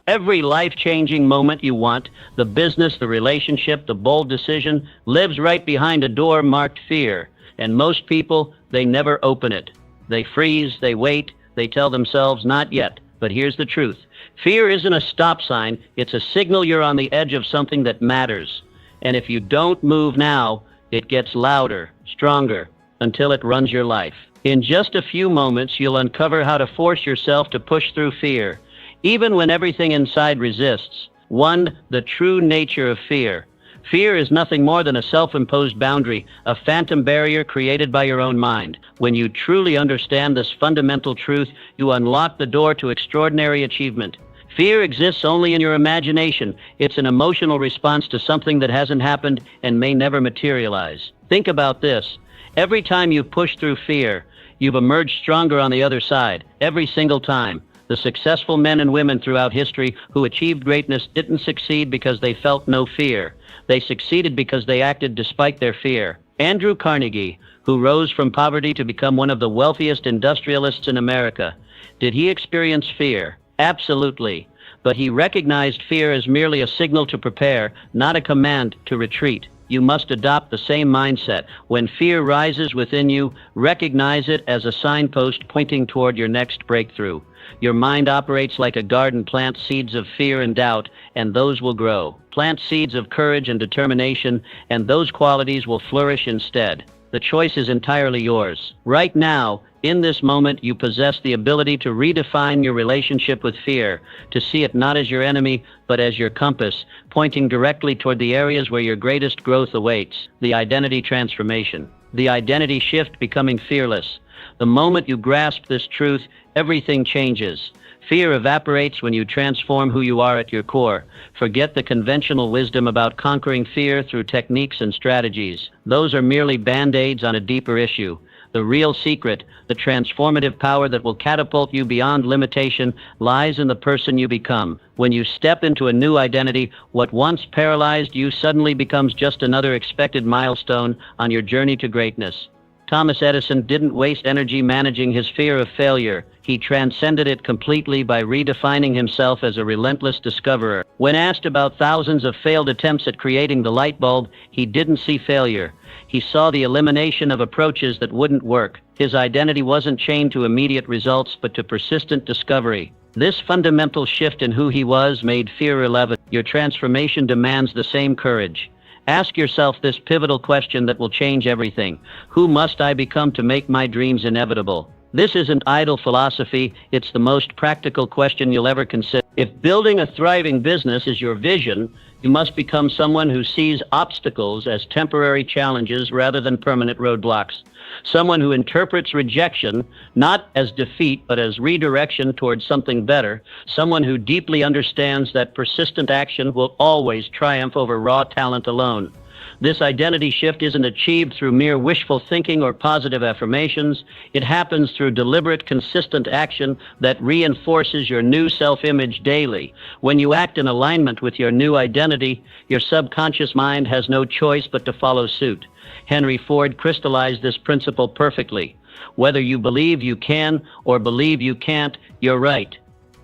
Every life-changing moment you want, the business, the relationship, the bold decision, lives right behind a door marked fear. And most people, they never open it. They freeze, they wait, they tell themselves, not yet. But here's the truth. Fear isn't a stop sign, it's a signal you're on the edge of something that matters. And if you don't move now, it gets louder, stronger, until it runs your life. In just a few moments, you'll uncover how to force yourself to push through fear, even when everything inside resists. 1. The true nature of fear. Fear is nothing more than a self-imposed boundary, a phantom barrier created by your own mind. When you truly understand this fundamental truth, you unlock the door to extraordinary achievement. Fear exists only in your imagination. It's an emotional response to something that hasn't happened and may never materialize. Think about this. Every time you push through fear, you've emerged stronger on the other side. Every single time. The successful men and women throughout history who achieved greatness didn't succeed because they felt no fear. They succeeded because they acted despite their fear. Andrew Carnegie, who rose from poverty to become one of the wealthiest industrialists in America, did he experience fear? Absolutely. But he recognized fear as merely a signal to prepare, not a command to retreat. You must adopt the same mindset. When fear rises within you, recognize it as a signpost pointing toward your next breakthrough. Your mind operates like a garden. Plant seeds of fear and doubt, and those will grow. Plant seeds of courage and determination, and those qualities will flourish instead. The choice is entirely yours. Right now, in this moment, you possess the ability to redefine your relationship with fear, to see it not as your enemy, but as your compass, pointing directly toward the areas where your greatest growth awaits. The identity transformation. The identity shift, becoming fearless. The moment you grasp this truth, everything changes. Fear evaporates when you transform who you are at your core. Forget the conventional wisdom about conquering fear through techniques and strategies. Those are merely band-aids on a deeper issue. The real secret, the transformative power that will catapult you beyond limitation, lies in the person you become. When you step into a new identity, what once paralyzed you suddenly becomes just another expected milestone on your journey to greatness. Thomas Edison didn't waste energy managing his fear of failure. He transcended it completely by redefining himself as a relentless discoverer. When asked about thousands of failed attempts at creating the light bulb, he didn't see failure. He saw the elimination of approaches that wouldn't work. His identity wasn't chained to immediate results, but to persistent discovery. This fundamental shift in who he was made fear irrelevant. Your transformation demands the same courage. Ask yourself this pivotal question that will change everything. Who must I become to make my dreams inevitable? This isn't idle philosophy, it's the most practical question you'll ever consider. If building a thriving business is your vision, you must become someone who sees obstacles as temporary challenges rather than permanent roadblocks. Someone who interprets rejection not as defeat but as redirection towards something better. Someone who deeply understands that persistent action will always triumph over raw talent alone. This identity shift isn't achieved through mere wishful thinking or positive affirmations. It happens through deliberate, consistent action that reinforces your new self-image daily. When you act in alignment with your new identity, your subconscious mind has no choice but to follow suit. Henry Ford crystallized this principle perfectly. Whether you believe you can or believe you can't, you're right.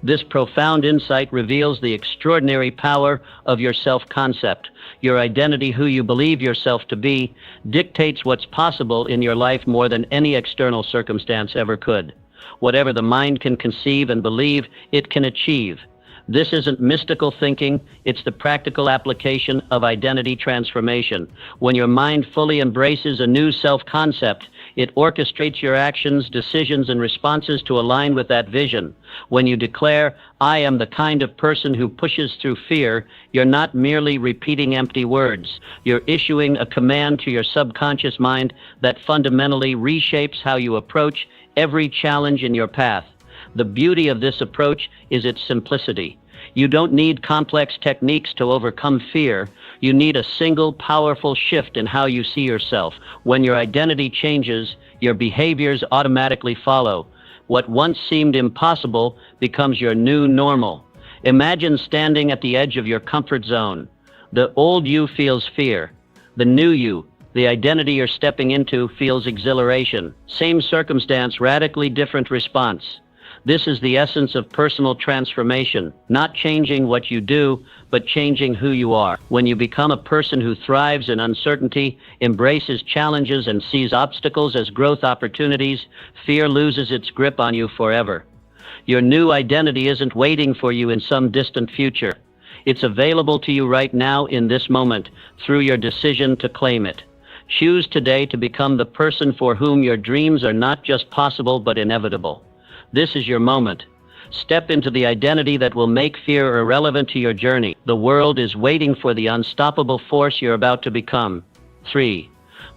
This profound insight reveals the extraordinary power of your self-concept. Your identity, who you believe yourself to be, dictates what's possible in your life more than any external circumstance ever could. Whatever the mind can conceive and believe, it can achieve. This isn't mystical thinking, it's the practical application of identity transformation. When your mind fully embraces a new self-concept, it orchestrates your actions, decisions, and responses to align with that vision. When you declare, "I am the kind of person who pushes through fear," you're not merely repeating empty words. You're issuing a command to your subconscious mind that fundamentally reshapes how you approach every challenge in your path. The beauty of this approach is its simplicity. You don't need complex techniques to overcome fear. You need a single, powerful shift in how you see yourself. When your identity changes, your behaviors automatically follow. What once seemed impossible becomes your new normal. Imagine standing at the edge of your comfort zone. The old you feels fear. The new you, the identity you're stepping into, feels exhilaration. Same circumstance, radically different response. This is the essence of personal transformation, not changing what you do, but changing who you are. When you become a person who thrives in uncertainty, embraces challenges, and sees obstacles as growth opportunities, fear loses its grip on you forever. Your new identity isn't waiting for you in some distant future. It's available to you right now in this moment through your decision to claim it. Choose today to become the person for whom your dreams are not just possible but inevitable. This is your moment. Step into the identity that will make fear irrelevant to your journey. The world is waiting for the unstoppable force you're about to become. 3.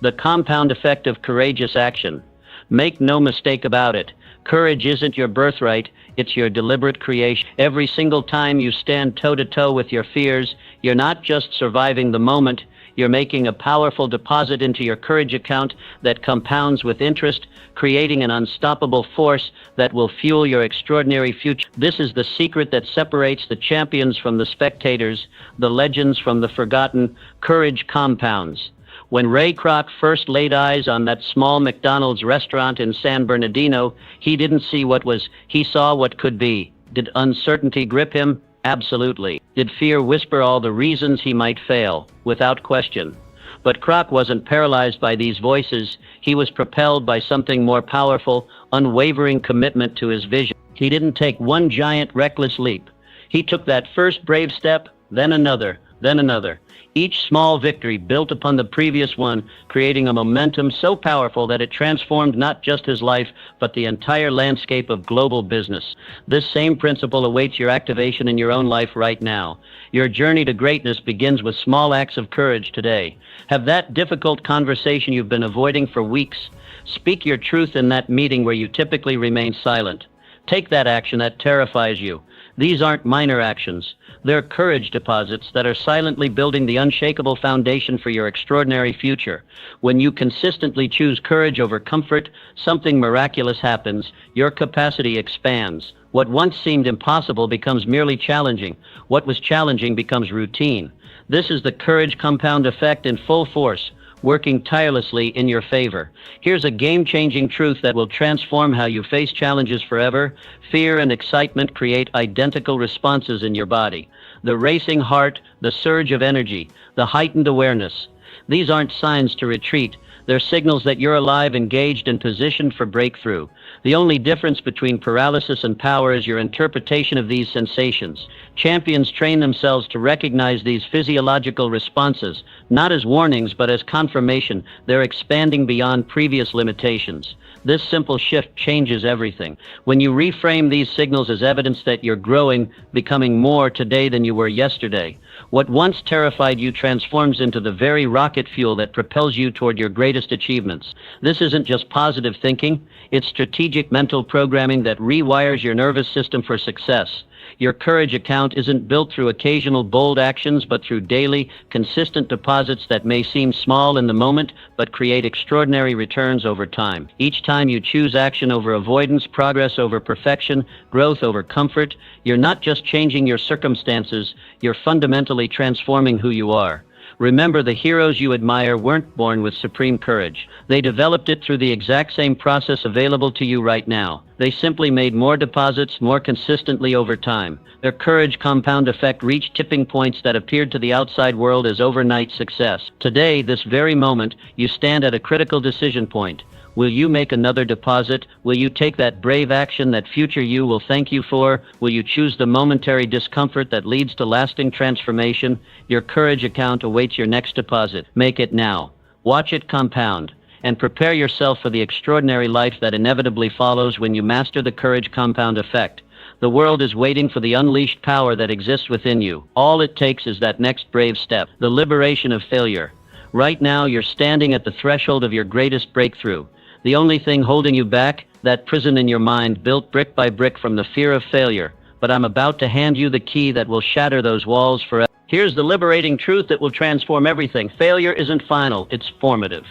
The compound effect of courageous action. Make no mistake about it. Courage isn't your birthright, it's your deliberate creation. Every single time you stand toe-to-toe with your fears, you're not just surviving the moment, you're making a powerful deposit into your courage account that compounds with interest, creating an unstoppable force that will fuel your extraordinary future. This is the secret that separates the champions from the spectators, the legends from the forgotten. Courage compounds. When Ray Kroc first laid eyes on that small McDonald's restaurant in San Bernardino, he didn't see what was, he saw what could be. Did uncertainty grip him? Absolutely. Did fear whisper all the reasons he might fail? Without question. But Kroc wasn't paralyzed by these voices. He was propelled by something more powerful, unwavering commitment to his vision. He didn't take one giant, reckless leap. He took that first brave step, then another, then another. Each small victory built upon the previous one, creating a momentum so powerful that it transformed not just his life, but the entire landscape of global business. This same principle awaits your activation in your own life right now. Your journey to greatness begins with small acts of courage today. Have that difficult conversation you've been avoiding for weeks. Speak your truth in that meeting where you typically remain silent. Take that action that terrifies you. These aren't minor actions. They're courage deposits that are silently building the unshakable foundation for your extraordinary future. When you consistently choose courage over comfort, something miraculous happens. Your capacity expands. What once seemed impossible becomes merely challenging. What was challenging becomes routine. This is the courage compound effect in full force, working tirelessly in your favor. Here's a game-changing truth that will transform how you face challenges forever. Fear and excitement create identical responses in your body. The racing heart, the surge of energy, the heightened awareness. These aren't signs to retreat. They're signals that you're alive, engaged, and positioned for breakthrough. The only difference between paralysis and power is your interpretation of these sensations. Champions train themselves to recognize these physiological responses, not as warnings, but as confirmation. They're expanding beyond previous limitations. This simple shift changes everything. When you reframe these signals as evidence that you're growing, becoming more today than you were yesterday, what once terrified you transforms into the very rocket fuel that propels you toward your greatest achievements. This isn't just positive thinking, it's strategic mental programming that rewires your nervous system for success. Your courage account isn't built through occasional bold actions, but through daily, consistent deposits that may seem small in the moment, but create extraordinary returns over time. Each time you choose action over avoidance, progress over perfection, growth over comfort, you're not just changing your circumstances, you're fundamentally transforming who you are. Remember, the heroes you admire weren't born with supreme courage. They developed it through the exact same process available to you right now. They simply made more deposits more consistently over time. Their courage compound effect reached tipping points that appeared to the outside world as overnight success. Today, this very moment, you stand at a critical decision point. Will you make another deposit? Will you take that brave action that future you will thank you for? Will you choose the momentary discomfort that leads to lasting transformation? Your courage account awaits your next deposit. Make it now. Watch it compound. And prepare yourself for the extraordinary life that inevitably follows when you master the courage compound effect. The world is waiting for the unleashed power that exists within you. All it takes is that next brave step, the liberation of failure. Right now, you're standing at the threshold of your greatest breakthrough. The only thing holding you back, that prison in your mind built brick by brick from the fear of failure. But I'm about to hand you the key that will shatter those walls forever. Here's the liberating truth that will transform everything. Failure isn't final, it's formative.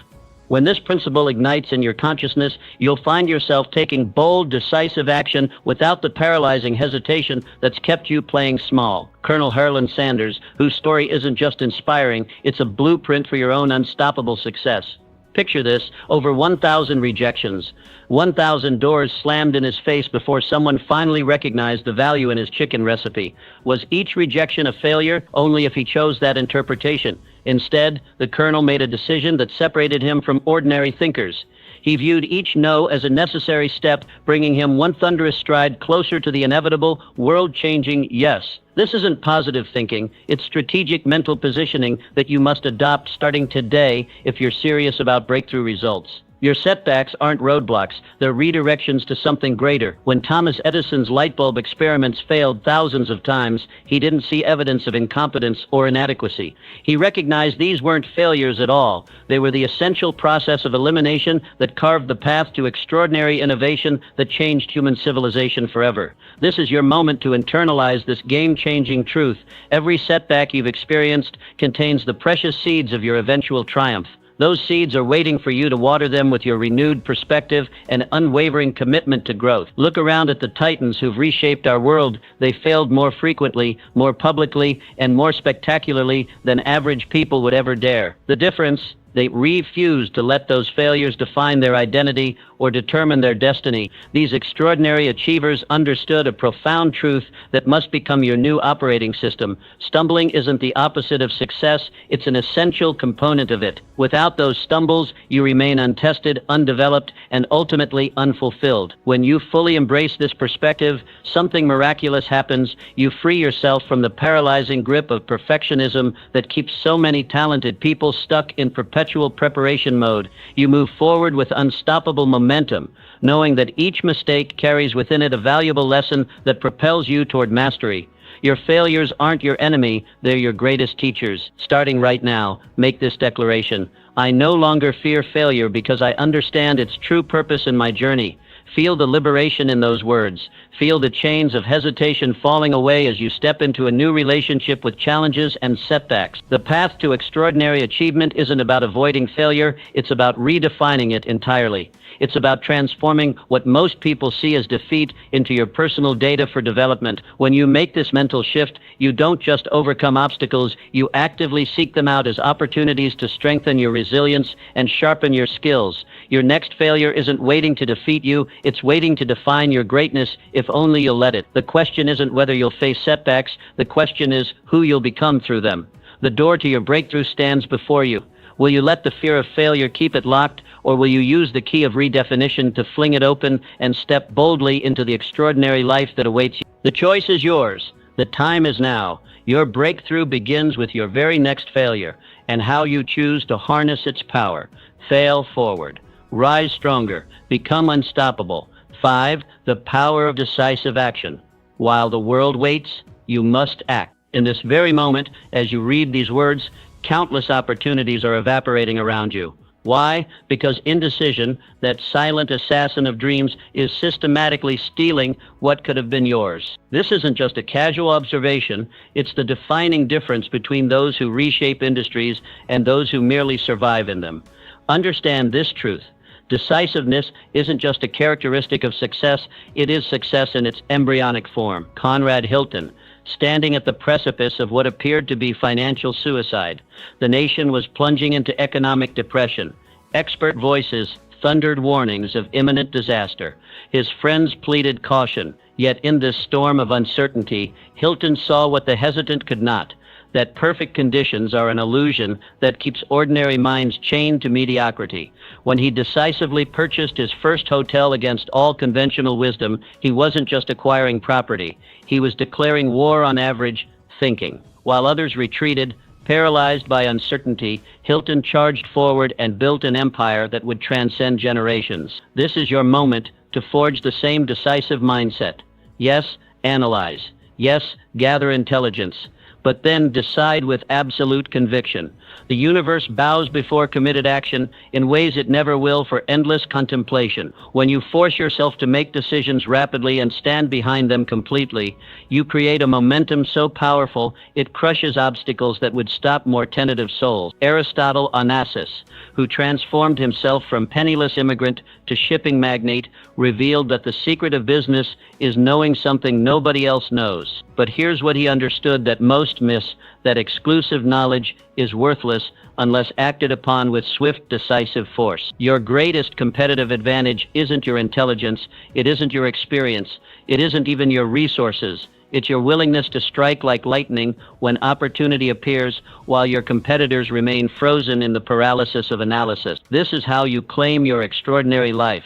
When this principle ignites in your consciousness, you'll find yourself taking bold, decisive action without the paralyzing hesitation that's kept you playing small. Colonel Harlan Sanders, whose story isn't just inspiring, it's a blueprint for your own unstoppable success. Picture this, over 1,000 rejections, 1,000 doors slammed in his face before someone finally recognized the value in his chicken recipe. Was each rejection a failure? Only if he chose that interpretation. Instead, the colonel made a decision that separated him from ordinary thinkers. He viewed each no as a necessary step, bringing him one thunderous stride closer to the inevitable, world-changing yes. This isn't positive thinking, it's strategic mental positioning that you must adopt starting today if you're serious about breakthrough results. Your setbacks aren't roadblocks, they're redirections to something greater. When Thomas Edison's light bulb experiments failed thousands of times, he didn't see evidence of incompetence or inadequacy. He recognized these weren't failures at all. They were the essential process of elimination that carved the path to extraordinary innovation that changed human civilization forever. This is your moment to internalize this game-changing truth. Every setback you've experienced contains the precious seeds of your eventual triumph. Those seeds are waiting for you to water them with your renewed perspective and unwavering commitment to growth. Look around at the titans who've reshaped our world. They failed more frequently, more publicly, and more spectacularly than average people would ever dare. The difference? They refused to let those failures define their identity or determine their destiny. These extraordinary achievers understood a profound truth that must become your new operating system. Stumbling isn't the opposite of success, it's an essential component of it. Without those stumbles, you remain untested, undeveloped, and ultimately unfulfilled. When you fully embrace this perspective, something miraculous happens. You free yourself from the paralyzing grip of perfectionism that keeps so many talented people stuck in perpetual preparation mode. You move forward with unstoppable momentum, knowing that each mistake carries within it a valuable lesson that propels you toward mastery. Your failures aren't your enemy, they're your greatest teachers. Starting right now, make this declaration. I no longer fear failure because I understand its true purpose in my journey. Feel the liberation in those words. Feel the chains of hesitation falling away as you step into a new relationship with challenges and setbacks. The path to extraordinary achievement isn't about avoiding failure, it's about redefining it entirely. It's about transforming what most people see as defeat into your personal data for development. When you make this mental shift, you don't just overcome obstacles, you actively seek them out as opportunities to strengthen your resilience and sharpen your skills. Your next failure isn't waiting to defeat you, it's waiting to define your greatness if only you'll let it. The question isn't whether you'll face setbacks, the question is who you'll become through them. The door to your breakthrough stands before you. Will you let the fear of failure keep it locked, or will you use the key of redefinition to fling it open and step boldly into the extraordinary life that awaits you? The choice is yours. The time is now. Your breakthrough begins with your very next failure and how you choose to harness its power. Fail forward. Rise stronger. Become unstoppable. 5. The power of decisive action. While the world waits, you must act. In this very moment, as you read these words, countless opportunities are evaporating around you. Why? Because indecision, that silent assassin of dreams, is systematically stealing what could have been yours. This isn't just a casual observation, it's the defining difference between those who reshape industries and those who merely survive in them. Understand this truth. Decisiveness isn't just a characteristic of success, it is success in its embryonic form. Conrad Hilton, standing at the precipice of what appeared to be financial suicide. The nation was plunging into economic depression. Expert voices thundered warnings of imminent disaster. His friends pleaded caution. Yet in this storm of uncertainty, Hilton saw what the hesitant could not, that perfect conditions are an illusion that keeps ordinary minds chained to mediocrity. When he decisively purchased his first hotel against all conventional wisdom, he wasn't just acquiring property. He was declaring war on average thinking. While others retreated, paralyzed by uncertainty, Hilton charged forward and built an empire that would transcend generations. This is your moment to forge the same decisive mindset. Yes, analyze. Yes, gather intelligence. But then decide with absolute conviction. The universe bows before committed action in ways it never will for endless contemplation. When you force yourself to make decisions rapidly and stand behind them completely, you create a momentum so powerful it crushes obstacles that would stop more tentative souls. Aristotle Onassis, who transformed himself from penniless immigrant to shipping magnate, revealed that the secret of business is knowing something nobody else knows. But here's what he understood that most must miss that exclusive knowledge is worthless unless acted upon with swift, decisive force. Your greatest competitive advantage isn't your intelligence, it isn't your experience, it isn't even your resources. It's your willingness to strike like lightning when opportunity appears while your competitors remain frozen in the paralysis of analysis. This is how you claim your extraordinary life.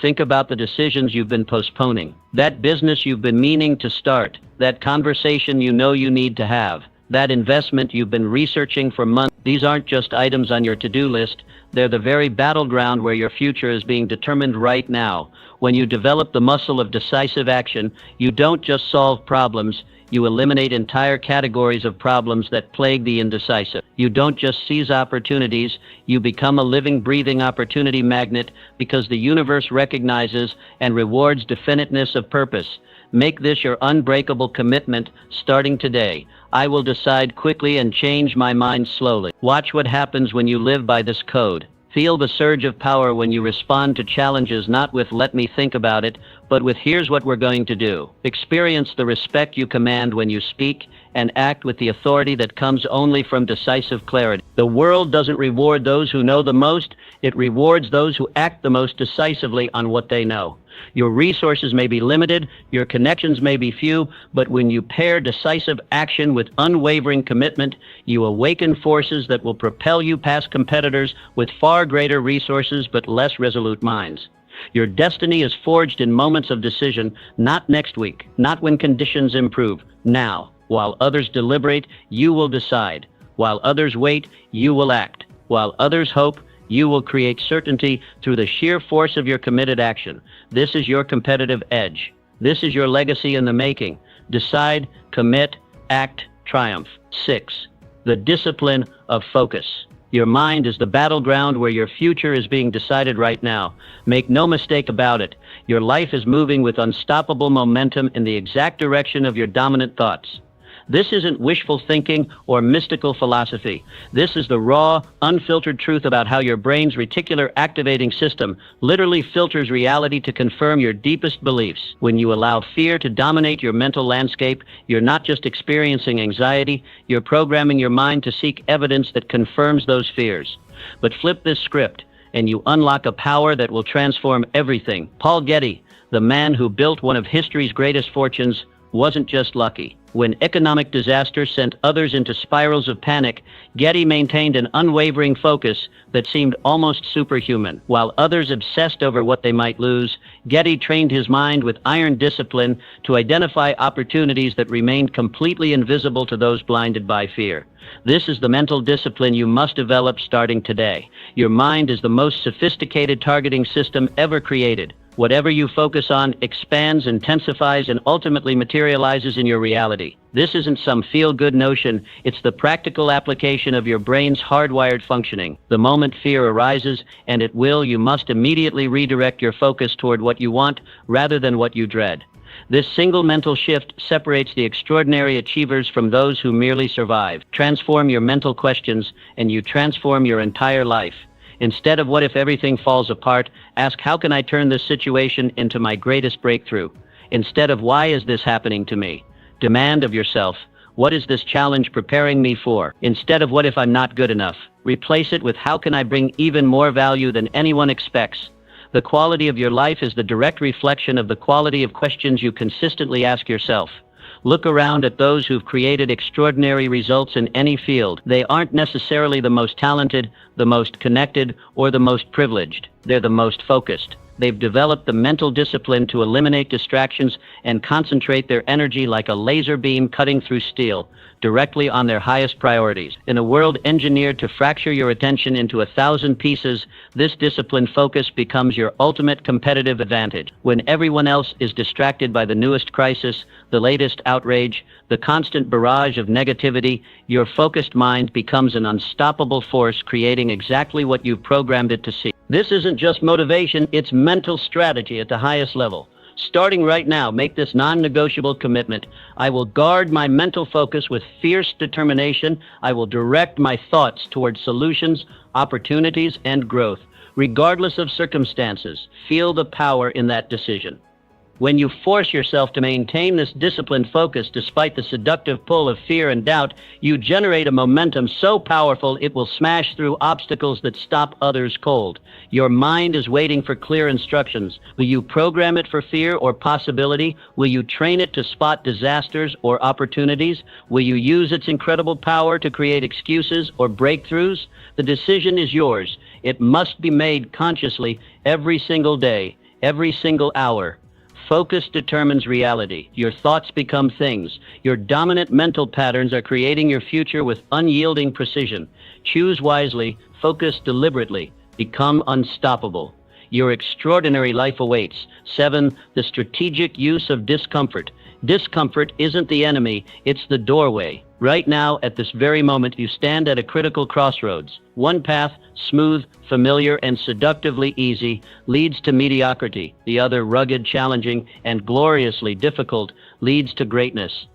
Think about the decisions you've been postponing, that business you've been meaning to start, that conversation you know you need to have, that investment you've been researching for months. These aren't just items on your to-do list. They're the very battleground where your future is being determined right now. When you develop the muscle of decisive action, you don't just solve problems, you eliminate entire categories of problems that plague the indecisive. You don't just seize opportunities, you become a living, breathing opportunity magnet because the universe recognizes and rewards definiteness of purpose. Make this your unbreakable commitment starting today. I will decide quickly and change my mind slowly. Watch what happens when you live by this code. Feel the surge of power when you respond to challenges not with "let me think about it," but with "here's what we're going to do." Experience the respect you command when you speak and act with the authority that comes only from decisive clarity. The world doesn't reward those who know the most, it rewards those who act the most decisively on what they know. Your resources may be limited, your connections may be few, but when you pair decisive action with unwavering commitment, you awaken forces that will propel you past competitors with far greater resources but less resolute minds. Your destiny is forged in moments of decision, not next week, not when conditions improve, now. While others deliberate, you will decide. While others wait, you will act. While others hope, you will create certainty through the sheer force of your committed action. This is your competitive edge. This is your legacy in the making. Decide, commit, act, triumph. 6. The discipline of focus. Your mind is the battleground where your future is being decided right now. Make no mistake about it. Your life is moving with unstoppable momentum in the exact direction of your dominant thoughts. This isn't wishful thinking or mystical philosophy. This is the raw, unfiltered truth about how your brain's reticular activating system literally filters reality to confirm your deepest beliefs. When you allow fear to dominate your mental landscape, you're not just experiencing anxiety, you're programming your mind to seek evidence that confirms those fears. But flip this script, and you unlock a power that will transform everything. Paul Getty, the man who built one of history's greatest fortunes, wasn't just lucky. When economic disaster sent others into spirals of panic, Getty maintained an unwavering focus that seemed almost superhuman. While others obsessed over what they might lose, Getty trained his mind with iron discipline to identify opportunities that remained completely invisible to those blinded by fear. This is the mental discipline you must develop starting today. Your mind is the most sophisticated targeting system ever created. Whatever you focus on expands, intensifies, and ultimately materializes in your reality. This isn't some feel-good notion, it's the practical application of your brain's hardwired functioning. The moment fear arises, and it will, you must immediately redirect your focus toward what you want rather than what you dread. This single mental shift separates the extraordinary achievers from those who merely survive. Transform your mental questions, and you transform your entire life. Instead of "what if everything falls apart," ask "how can I turn this situation into my greatest breakthrough?" Instead of "why is this happening to me?" demand of yourself, "what is this challenge preparing me for?" Instead of "what if I'm not good enough?" replace it with "how can I bring even more value than anyone expects?" The quality of your life is the direct reflection of the quality of questions you consistently ask yourself. Look around at those who've created extraordinary results in any field. They aren't necessarily the most talented, the most connected, or the most privileged. They're the most focused. They've developed the mental discipline to eliminate distractions and concentrate their energy like a laser beam cutting through steel, directly on their highest priorities. In a world engineered to fracture your attention into 1,000 pieces, this disciplined focus becomes your ultimate competitive advantage. When everyone else is distracted by the newest crisis, the latest outrage, the constant barrage of negativity, your focused mind becomes an unstoppable force, creating exactly what you've programmed it to see. This isn't just motivation, it's mental strategy at the highest level. Starting right now, make this non-negotiable commitment. I will guard my mental focus with fierce determination. I will direct my thoughts towards solutions, opportunities, and growth, regardless of circumstances. Feel the power in that decision. When you force yourself to maintain this disciplined focus despite the seductive pull of fear and doubt, you generate a momentum so powerful it will smash through obstacles that stop others cold. Your mind is waiting for clear instructions. Will you program it for fear or possibility? Will you train it to spot disasters or opportunities? Will you use its incredible power to create excuses or breakthroughs? The decision is yours. It must be made consciously every single day, every single hour. Focus determines reality. Your thoughts become things. Your dominant mental patterns are creating your future with unyielding precision. Choose wisely, focus deliberately, become unstoppable. Your extraordinary life awaits. 7. The strategic use of discomfort. Discomfort isn't the enemy, it's the doorway. Right now, at this very moment, you stand at a critical crossroads. One path, smooth, familiar, and seductively easy, leads to mediocrity. The other, rugged, challenging, and gloriously difficult, leads to greatness.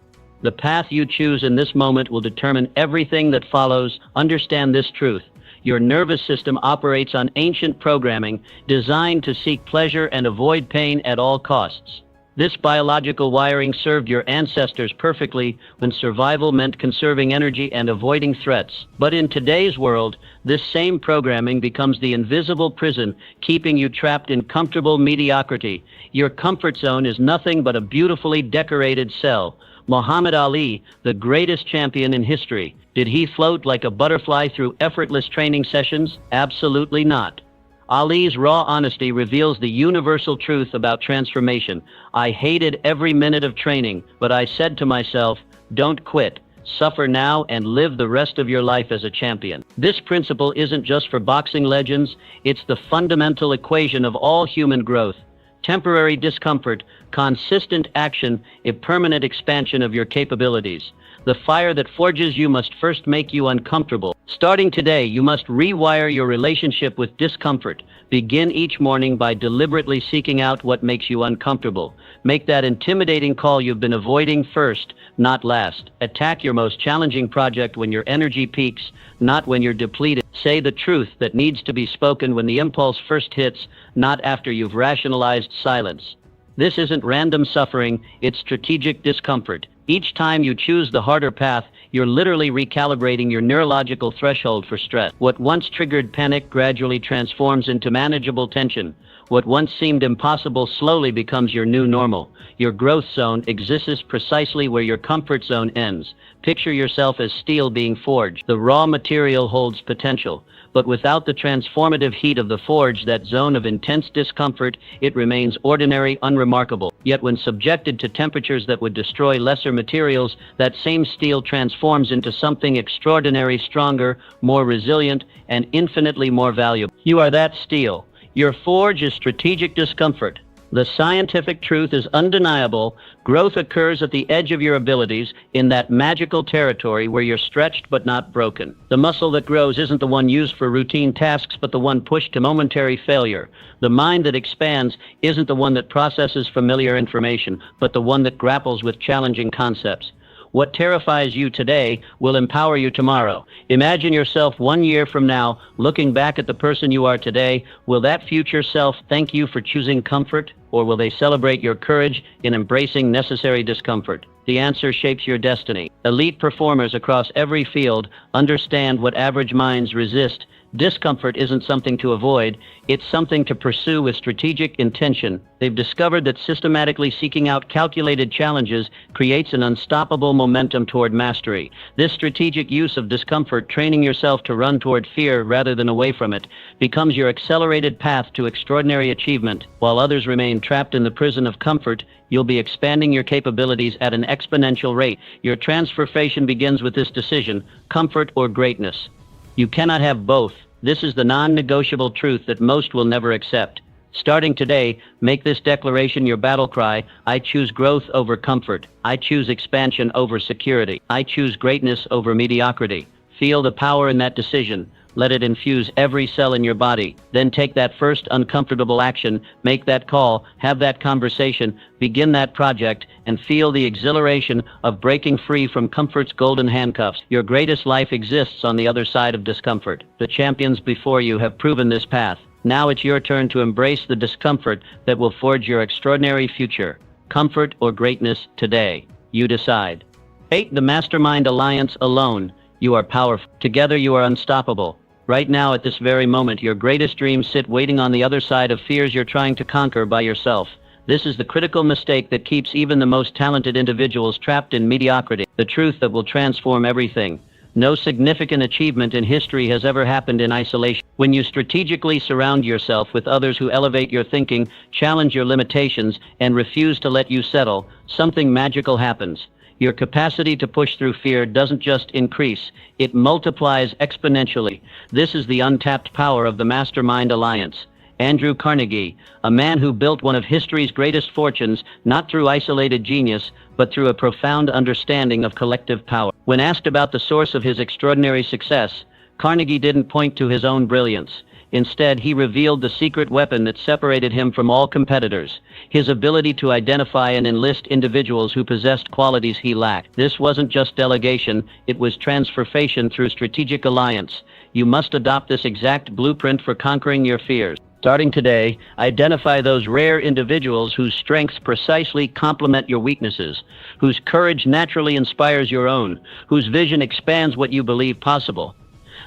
The path you choose in this moment will determine everything that follows. Understand this truth. Your nervous system operates on ancient programming designed to seek pleasure and avoid pain at all costs. This biological wiring served your ancestors perfectly when survival meant conserving energy and avoiding threats. But in today's world, this same programming becomes the invisible prison, keeping you trapped in comfortable mediocrity. Your comfort zone is nothing but a beautifully decorated cell. Muhammad Ali, the greatest champion in history, did he float like a butterfly through effortless training sessions? Absolutely not. Ali's raw honesty reveals the universal truth about transformation. I hated every minute of training, but I said to myself, don't quit. Suffer now and live the rest of your life as a champion. This principle isn't just for boxing legends, it's the fundamental equation of all human growth. Temporary discomfort, consistent action, a permanent expansion of your capabilities. The fire that forges you must first make you uncomfortable. Starting today, you must rewire your relationship with discomfort. Begin each morning by deliberately seeking out what makes you uncomfortable. Make that intimidating call you've been avoiding first, not last. Attack your most challenging project when your energy peaks, not when you're depleted. Say the truth that needs to be spoken when the impulse first hits, not after you've rationalized silence. This isn't random suffering, it's strategic discomfort. Each time you choose the harder path, you're literally recalibrating your neurological threshold for stress. What once triggered panic gradually transforms into manageable tension. What once seemed impossible slowly becomes your new normal. Your growth zone exists precisely where your comfort zone ends. Picture yourself as steel being forged. The raw material holds potential, but without the transformative heat of the forge, that zone of intense discomfort, it remains ordinary, unremarkable. Yet when subjected to temperatures that would destroy lesser materials, that same steel transforms into something extraordinary, stronger, more resilient, and infinitely more valuable. You are that steel. Your forge is strategic discomfort. The scientific truth is undeniable. Growth occurs at the edge of your abilities, in that magical territory where you're stretched but not broken. The muscle that grows isn't the one used for routine tasks, but the one pushed to momentary failure. The mind that expands isn't the one that processes familiar information, but the one that grapples with challenging concepts. What terrifies you today will empower you tomorrow. Imagine yourself 1 year from now, looking back at the person you are today. Will that future self thank you for choosing comfort, or will they celebrate your courage in embracing necessary discomfort? The answer shapes your destiny. Elite performers across every field understand what average minds resist. Discomfort isn't something to avoid, it's something to pursue with strategic intention. They've discovered that systematically seeking out calculated challenges creates an unstoppable momentum toward mastery. This strategic use of discomfort, training yourself to run toward fear rather than away from it, becomes your accelerated path to extraordinary achievement. While others remain trapped in the prison of comfort, you'll be expanding your capabilities at an exponential rate. Your transformation begins with this decision: comfort or greatness. You cannot have both. This is the non-negotiable truth that most will never accept. Starting today, make this declaration your battle cry. I choose growth over comfort. I choose expansion over security. I choose greatness over mediocrity. Feel the power in that decision. Let it infuse every cell in your body. Then take that first uncomfortable action, make that call, have that conversation, begin that project, and feel the exhilaration of breaking free from comfort's golden handcuffs. Your greatest life exists on the other side of discomfort. The champions before you have proven this path. Now it's your turn to embrace the discomfort that will forge your extraordinary future. Comfort or greatness today. You decide. 8. The Mastermind Alliance. Alone, you are powerful. Together, you are unstoppable. Right now, at this very moment, your greatest dreams sit waiting on the other side of fears you're trying to conquer by yourself. This is the critical mistake that keeps even the most talented individuals trapped in mediocrity. The truth that will transform everything. No significant achievement in history has ever happened in isolation. When you strategically surround yourself with others who elevate your thinking, challenge your limitations, and refuse to let you settle, something magical happens. Your capacity to push through fear doesn't just increase, it multiplies exponentially. This is the untapped power of the Mastermind Alliance. Andrew Carnegie, a man who built one of history's greatest fortunes, not through isolated genius, but through a profound understanding of collective power. When asked about the source of his extraordinary success, Carnegie didn't point to his own brilliance. Instead, he revealed the secret weapon that separated him from all competitors, his ability to identify and enlist individuals who possessed qualities he lacked. This wasn't just delegation, it was transformation through strategic alliance. You must adopt this exact blueprint for conquering your fears. Starting today, identify those rare individuals whose strengths precisely complement your weaknesses, whose courage naturally inspires your own, whose vision expands what you believe possible.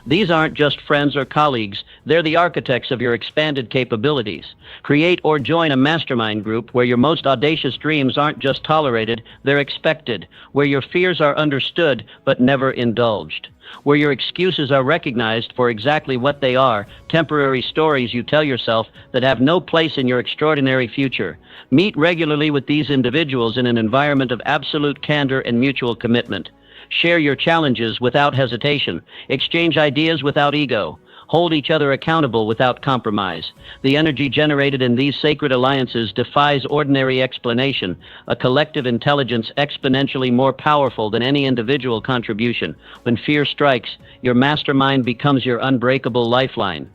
These aren't just friends or colleagues, they're the architects of your expanded capabilities. Create or join a mastermind group where your most audacious dreams aren't just tolerated, they're expected, where your fears are understood but never indulged, where your excuses are recognized for exactly what they are, temporary stories you tell yourself that have no place in your extraordinary future. Meet regularly with these individuals in an environment of absolute candor and mutual commitment. Share your challenges without hesitation. Exchange ideas without ego. Hold each other accountable without compromise. The energy generated in these sacred alliances defies ordinary explanation, a collective intelligence exponentially more powerful than any individual contribution. When fear strikes, your mastermind becomes your unbreakable lifeline.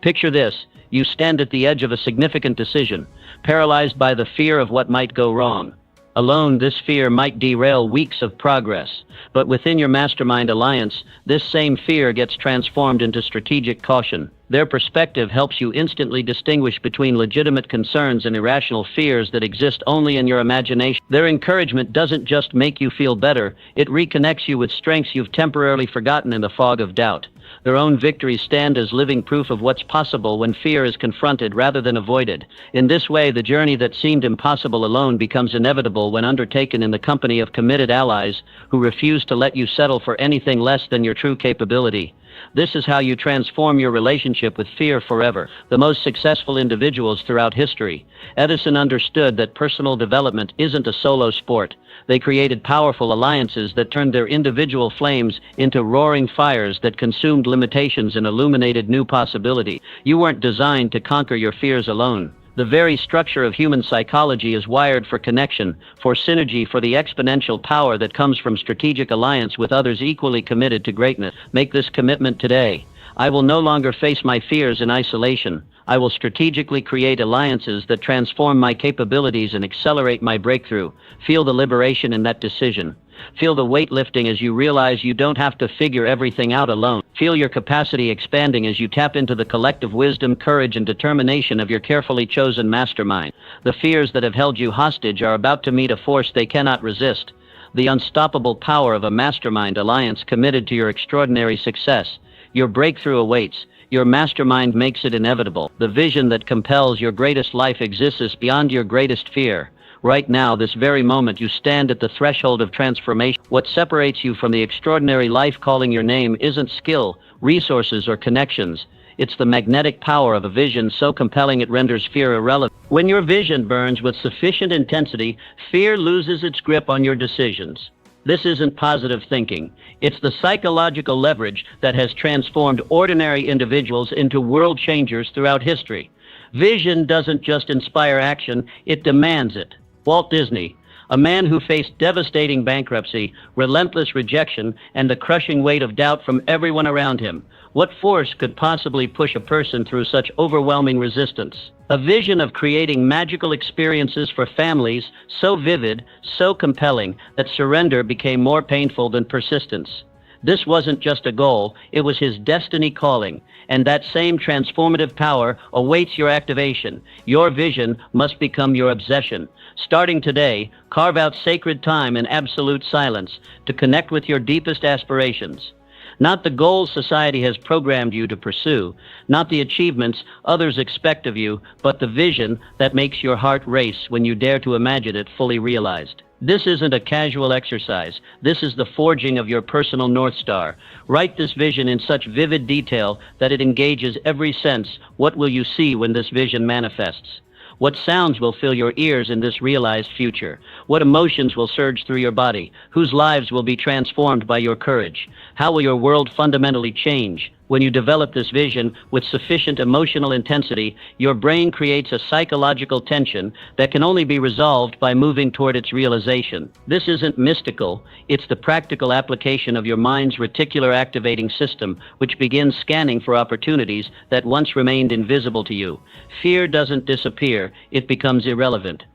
Picture this: you stand at the edge of a significant decision, paralyzed by the fear of what might go wrong. Alone, this fear might derail weeks of progress, but within your mastermind alliance, this same fear gets transformed into strategic caution. Their perspective helps you instantly distinguish between legitimate concerns and irrational fears that exist only in your imagination. Their encouragement doesn't just make you feel better, it reconnects you with strengths you've temporarily forgotten in the fog of doubt. Their own victories stand as living proof of what's possible when fear is confronted rather than avoided. In this way, the journey that seemed impossible alone becomes inevitable when undertaken in the company of committed allies who refuse to let you settle for anything less than your true capability. This is how you transform your relationship with fear forever. The most successful individuals throughout history. Edison understood that personal development isn't a solo sport. They created powerful alliances that turned their individual flames into roaring fires that consumed limitations and illuminated new possibility. You weren't designed to conquer your fears alone. The very structure of human psychology is wired for connection, for synergy, for the exponential power that comes from strategic alliance with others equally committed to greatness. Make this commitment today. I will no longer face my fears in isolation. I will strategically create alliances that transform my capabilities and accelerate my breakthrough. Feel the liberation in that decision. Feel the weight lifting as you realize you don't have to figure everything out alone. Feel your capacity expanding as you tap into the collective wisdom, courage, and determination of your carefully chosen mastermind. The fears that have held you hostage are about to meet a force they cannot resist. The unstoppable power of a mastermind alliance committed to your extraordinary success. Your breakthrough awaits. Your mastermind makes it inevitable. The vision that compels your greatest life exists beyond your greatest fear. Right now, this very moment, you stand at the threshold of transformation. What separates you from the extraordinary life calling your name isn't skill, resources, or connections. It's the magnetic power of a vision so compelling it renders fear irrelevant. When your vision burns with sufficient intensity, fear loses its grip on your decisions. This isn't positive thinking. It's the psychological leverage that has transformed ordinary individuals into world changers throughout history. Vision doesn't just inspire action, it demands it. Walt Disney, a man who faced devastating bankruptcy, relentless rejection, and the crushing weight of doubt from everyone around him. What force could possibly push a person through such overwhelming resistance? A vision of creating magical experiences for families so vivid, so compelling, that surrender became more painful than persistence. This wasn't just a goal, it was his destiny calling, and that same transformative power awaits your activation. Your vision must become your obsession. Starting today, carve out sacred time in absolute silence to connect with your deepest aspirations. Not the goals society has programmed you to pursue, not the achievements others expect of you, but the vision that makes your heart race when you dare to imagine it fully realized. This isn't a casual exercise. This is the forging of your personal North Star. Write this vision in such vivid detail that it engages every sense. What will you see when this vision manifests? What sounds will fill your ears in this realized future? What emotions will surge through your body? Whose lives will be transformed by your courage? How will your world fundamentally change? When you develop this vision with sufficient emotional intensity, your brain creates a psychological tension that can only be resolved by moving toward its realization. This isn't mystical, it's the practical application of your mind's reticular activating system, which begins scanning for opportunities that once remained invisible to you. Fear doesn't disappear, it becomes irrelevant.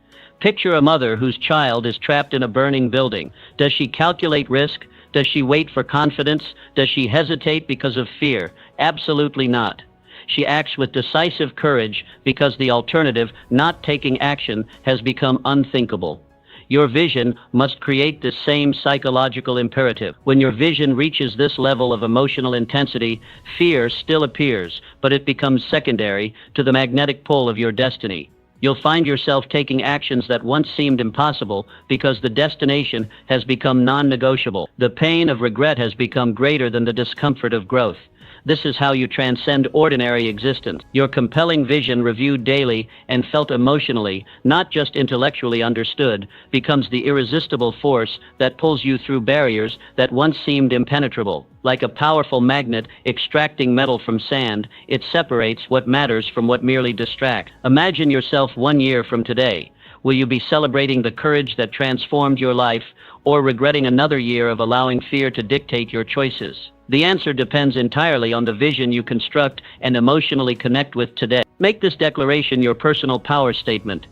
Picture a mother whose child is trapped in a burning building. Does she calculate risk? Does she wait for confidence? Does she hesitate because of fear? Absolutely not. She acts with decisive courage because the alternative, not taking action, has become unthinkable. Your vision must create this same psychological imperative. When your vision reaches this level of emotional intensity, fear still appears, but it becomes secondary to the magnetic pull of your destiny. You'll find yourself taking actions that once seemed impossible because the destination has become non-negotiable. The pain of regret has become greater than the discomfort of growth. This is how you transcend ordinary existence. Your compelling vision, reviewed daily and felt emotionally, not just intellectually understood, becomes the irresistible force that pulls you through barriers that once seemed impenetrable. Like a powerful magnet extracting metal from sand, it separates what matters from what merely distracts. Imagine yourself 1 year from today. Will you be celebrating the courage that transformed your life, or regretting another year of allowing fear to dictate your choices? The answer depends entirely on the vision you construct and emotionally connect with today. Make this declaration your personal power statement.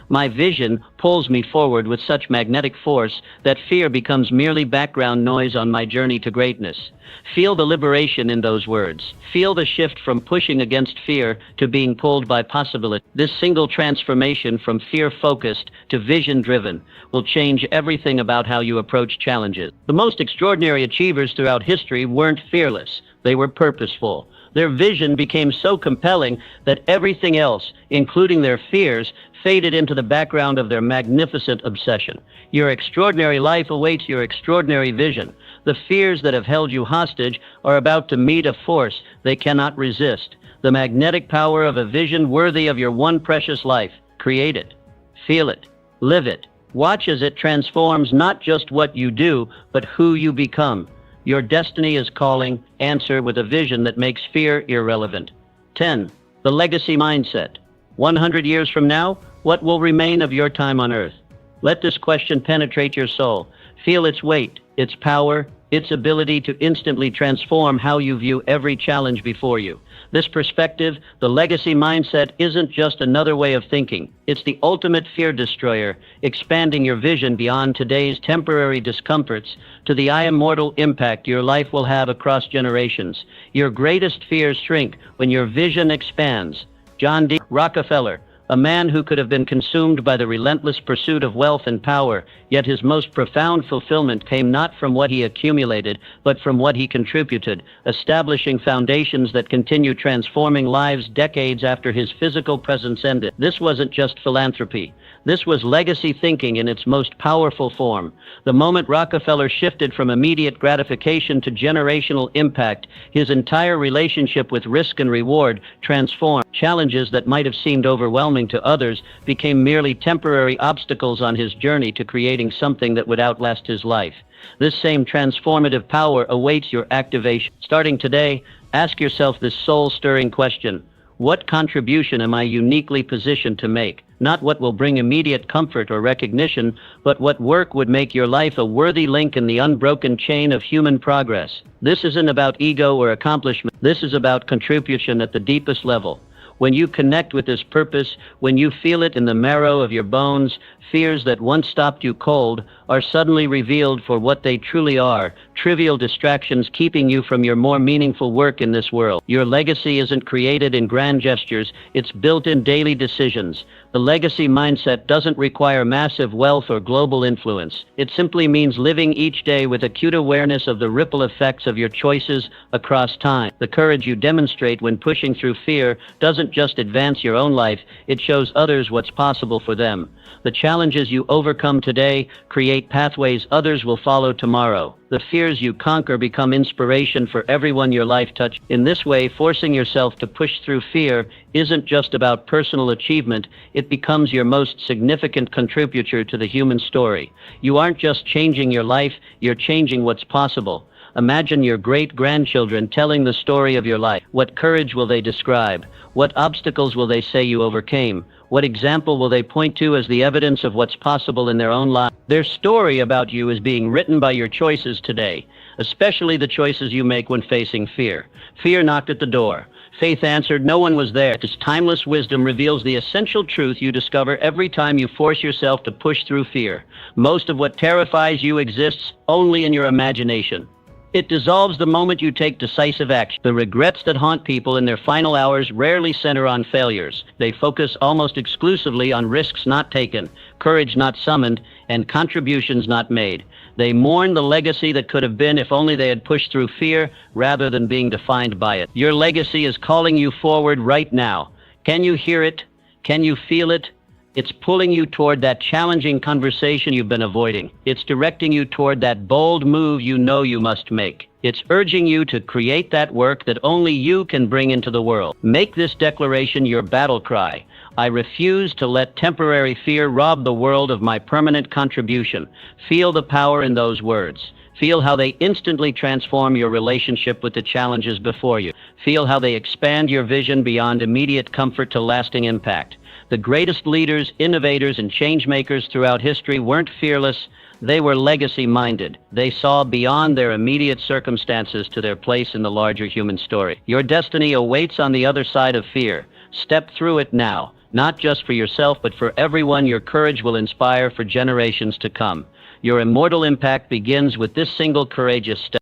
My vision pulls me forward with such magnetic force that fear becomes merely background noise on my journey to greatness. Feel the liberation in those words. Feel the shift from pushing against fear to being pulled by possibility. This single transformation from fear-focused to vision-driven will change everything about how you approach challenges. The most extraordinary achievers throughout history weren't fearless. They were purposeful. Their vision became so compelling that everything else, including their fears, faded into the background of their magnificent obsession. Your extraordinary life awaits your extraordinary vision. The fears that have held you hostage are about to meet a force they cannot resist. The magnetic power of a vision worthy of your one precious life. Create it. Feel it. Live it. Watch as it transforms not just what you do, but who you become. Your destiny is calling. Answer with a vision that makes fear irrelevant. 10. The legacy mindset. 100 years from now, what will remain of your time on Earth? Let this question penetrate your soul. Feel its weight, its power, its ability to instantly transform how you view every challenge before you. This perspective, the legacy mindset, isn't just another way of thinking. It's the ultimate fear destroyer, expanding your vision beyond today's temporary discomforts to the immortal impact your life will have across generations. Your greatest fears shrink when your vision expands. John D. Rockefeller, a man who could have been consumed by the relentless pursuit of wealth and power, yet his most profound fulfillment came not from what he accumulated, but from what he contributed, establishing foundations that continue transforming lives decades after his physical presence ended. This wasn't just philanthropy. This was legacy thinking in its most powerful form. The moment Rockefeller shifted from immediate gratification to generational impact, his entire relationship with risk and reward transformed. Challenges that might have seemed overwhelming to others became merely temporary obstacles on his journey to creating something that would outlast his life. This same transformative power awaits your activation. Starting today, ask yourself this soul-stirring question. What contribution am I uniquely positioned to make? Not what will bring immediate comfort or recognition, but what work would make your life a worthy link in the unbroken chain of human progress. This isn't about ego or accomplishment. This is about contribution at the deepest level. When you connect with this purpose, when you feel it in the marrow of your bones, fears that once stopped you cold are suddenly revealed for what they truly are, trivial distractions keeping you from your more meaningful work in this world. Your legacy isn't created in grand gestures, it's built in daily decisions. The legacy mindset doesn't require massive wealth or global influence. It simply means living each day with acute awareness of the ripple effects of your choices across time. The courage you demonstrate when pushing through fear doesn't just advance your own life, it shows others what's possible for them. The challenges you overcome today create pathways others will follow tomorrow. The fears you conquer become inspiration for everyone your life touches. In this way, forcing yourself to push through fear isn't just about personal achievement, it becomes your most significant contributor to the human story. You aren't just changing your life, you're changing what's possible. Imagine your great-grandchildren telling the story of your life. What courage will they describe? What obstacles will they say you overcame? What example will they point to as the evidence of what's possible in their own lives? Their story about you is being written by your choices today, especially the choices you make when facing fear. Fear knocked at the door. Faith answered, no one was there. This timeless wisdom reveals the essential truth you discover every time you force yourself to push through fear. Most of what terrifies you exists only in your imagination. It dissolves the moment you take decisive action. The regrets that haunt people in their final hours rarely center on failures. They focus almost exclusively on risks not taken, courage not summoned, and contributions not made. They mourn the legacy that could have been if only they had pushed through fear rather than being defined by it. Your legacy is calling you forward right now. Can you hear it? Can you feel it? It's pulling you toward that challenging conversation you've been avoiding. It's directing you toward that bold move you know you must make. It's urging you to create that work that only you can bring into the world. Make this declaration your battle cry. I refuse to let temporary fear rob the world of my permanent contribution. Feel the power in those words. Feel how they instantly transform your relationship with the challenges before you. Feel how they expand your vision beyond immediate comfort to lasting impact. The greatest leaders, innovators, and change-makers throughout history weren't fearless, they were legacy-minded. They saw beyond their immediate circumstances to their place in the larger human story. Your destiny awaits on the other side of fear. Step through it now, not just for yourself, but for everyone your courage will inspire for generations to come. Your immortal impact begins with this single courageous step.